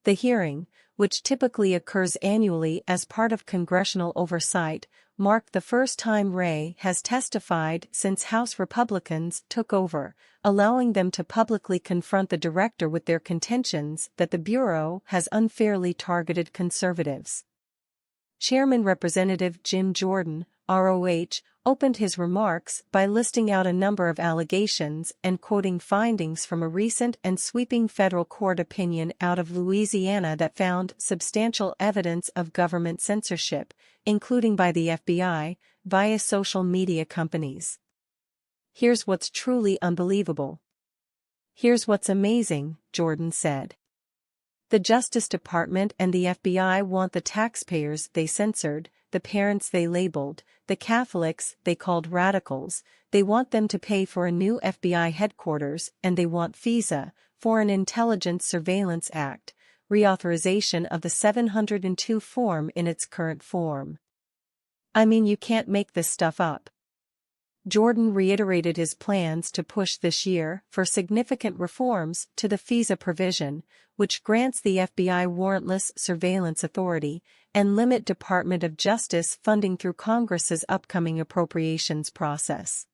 The hearing, which typically occurs annually as part of congressional oversight, marked the first time Wray has testified since House Republicans took over, allowing them to publicly confront the director with their contentions that the Bureau has unfairly targeted conservatives. Chairman Representative Jim Jordan, ROH, opened his remarks by listing out a number of allegations and quoting findings from a recent and sweeping federal court opinion out of Louisiana that found substantial evidence of government censorship, including by the FBI, via social media companies. "Here's what's truly unbelievable. Here's what's amazing," Jordan said. "The Justice Department and the FBI want the taxpayers they censored, the parents they labeled, the Catholics they called radicals, they want them to pay for a new FBI headquarters, and they want FISA, Foreign Intelligence Surveillance Act, reauthorization of the 702 form in its current form. I mean, you can't make this stuff up." Jordan reiterated his plans to push this year for significant reforms to the FISA provision, which grants the FBI warrantless surveillance authority, and limit Department of Justice funding through Congress's upcoming appropriations process.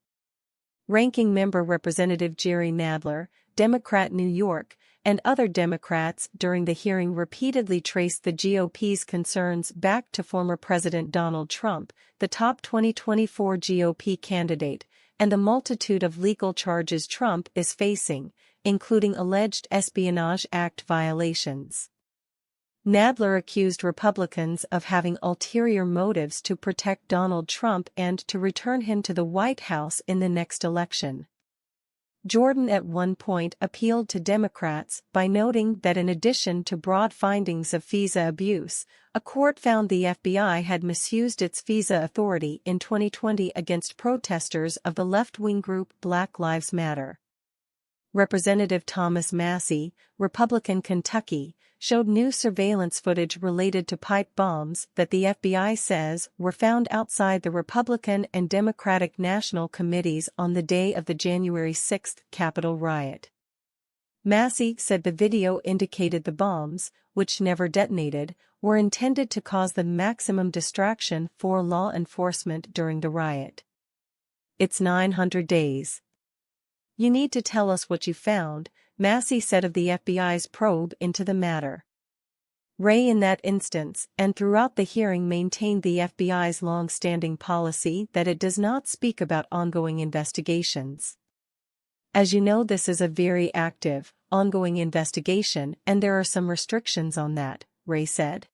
Ranking Member Representative Jerry Nadler, Democrat New York, and other Democrats during the hearing repeatedly traced the GOP's concerns back to former President Donald Trump, the top 2024 GOP candidate, and the multitude of legal charges Trump is facing, including alleged Espionage Act violations. Nadler accused Republicans of having ulterior motives to protect Donald Trump and to return him to the White House in the next election. Jordan at one point appealed to Democrats by noting that in addition to broad findings of FISA abuse, a court found the FBI had misused its FISA authority in 2020 against protesters of the left-wing group Black Lives Matter. Representative Thomas Massie, Republican Kentucky, showed new surveillance footage related to pipe bombs that the FBI says were found outside the Republican and Democratic National Committees on the day of the January 6 Capitol riot. Massie said the video indicated the bombs, which never detonated, were intended to cause the maximum distraction for law enforcement during the riot. "It's 900 days. You need to tell us what you found," Massie said of the FBI's probe into the matter. Wray in that instance and throughout the hearing maintained the FBI's long-standing policy that it does not speak about ongoing investigations. "As you know, this is a very active, ongoing investigation and there are some restrictions on that," Wray said.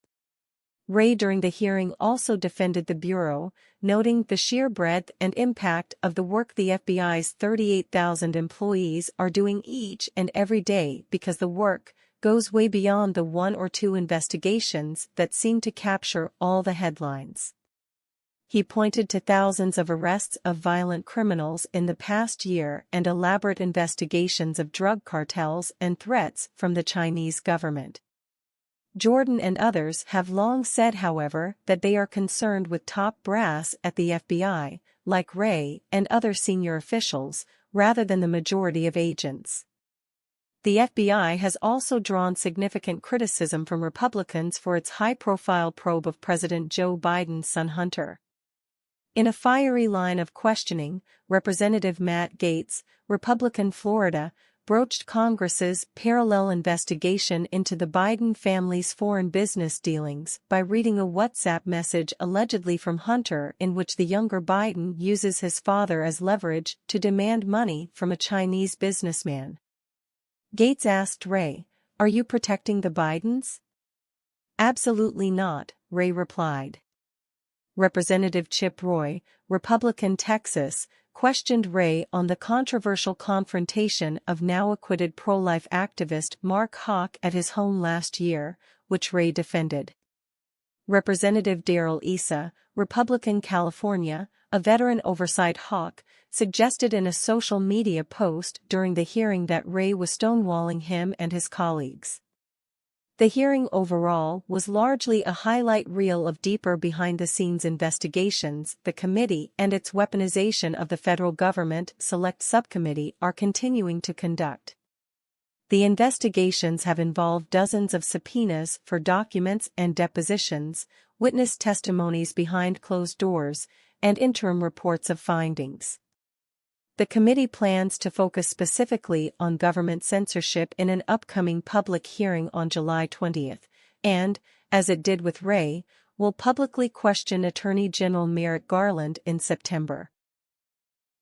Wray during the hearing also defended the Bureau, noting the sheer breadth and impact of the work the FBI's 38,000 employees are doing each and every day because the work goes way beyond the one or two investigations that seem to capture all the headlines. He pointed to thousands of arrests of violent criminals in the past year and elaborate investigations of drug cartels and threats from the Chinese government. Jordan and others have long said, however, that they are concerned with top brass at the FBI, like Wray and other senior officials, rather than the majority of agents. The FBI has also drawn significant criticism from Republicans for its high-profile probe of President Joe Biden's son Hunter. In a fiery line of questioning, Representative Matt Gaetz, Republican Florida, broached Congress's parallel investigation into the Biden family's foreign business dealings by reading a WhatsApp message allegedly from Hunter in which the younger Biden uses his father as leverage to demand money from a Chinese businessman. Gaetz asked Wray, "Are you protecting the Bidens?" "Absolutely not," Wray replied. Representative Chip Roy, Republican Texas, questioned Wray on the controversial confrontation of now-acquitted pro-life activist Mark Houck at his home last year, which Wray defended. Representative Darrell Issa, Republican California, a veteran oversight hawk, suggested in a social media post during the hearing that Wray was stonewalling him and his colleagues. The hearing overall was largely a highlight reel of deeper behind-the-scenes investigations the committee and its Weaponization of the Federal Government Select Subcommittee are continuing to conduct. The investigations have involved dozens of subpoenas for documents and depositions, witness testimonies behind closed doors, and interim reports of findings. The committee plans to focus specifically on government censorship in an upcoming public hearing on July 20, and, as it did with Wray, will publicly question Attorney General Merrick Garland in September.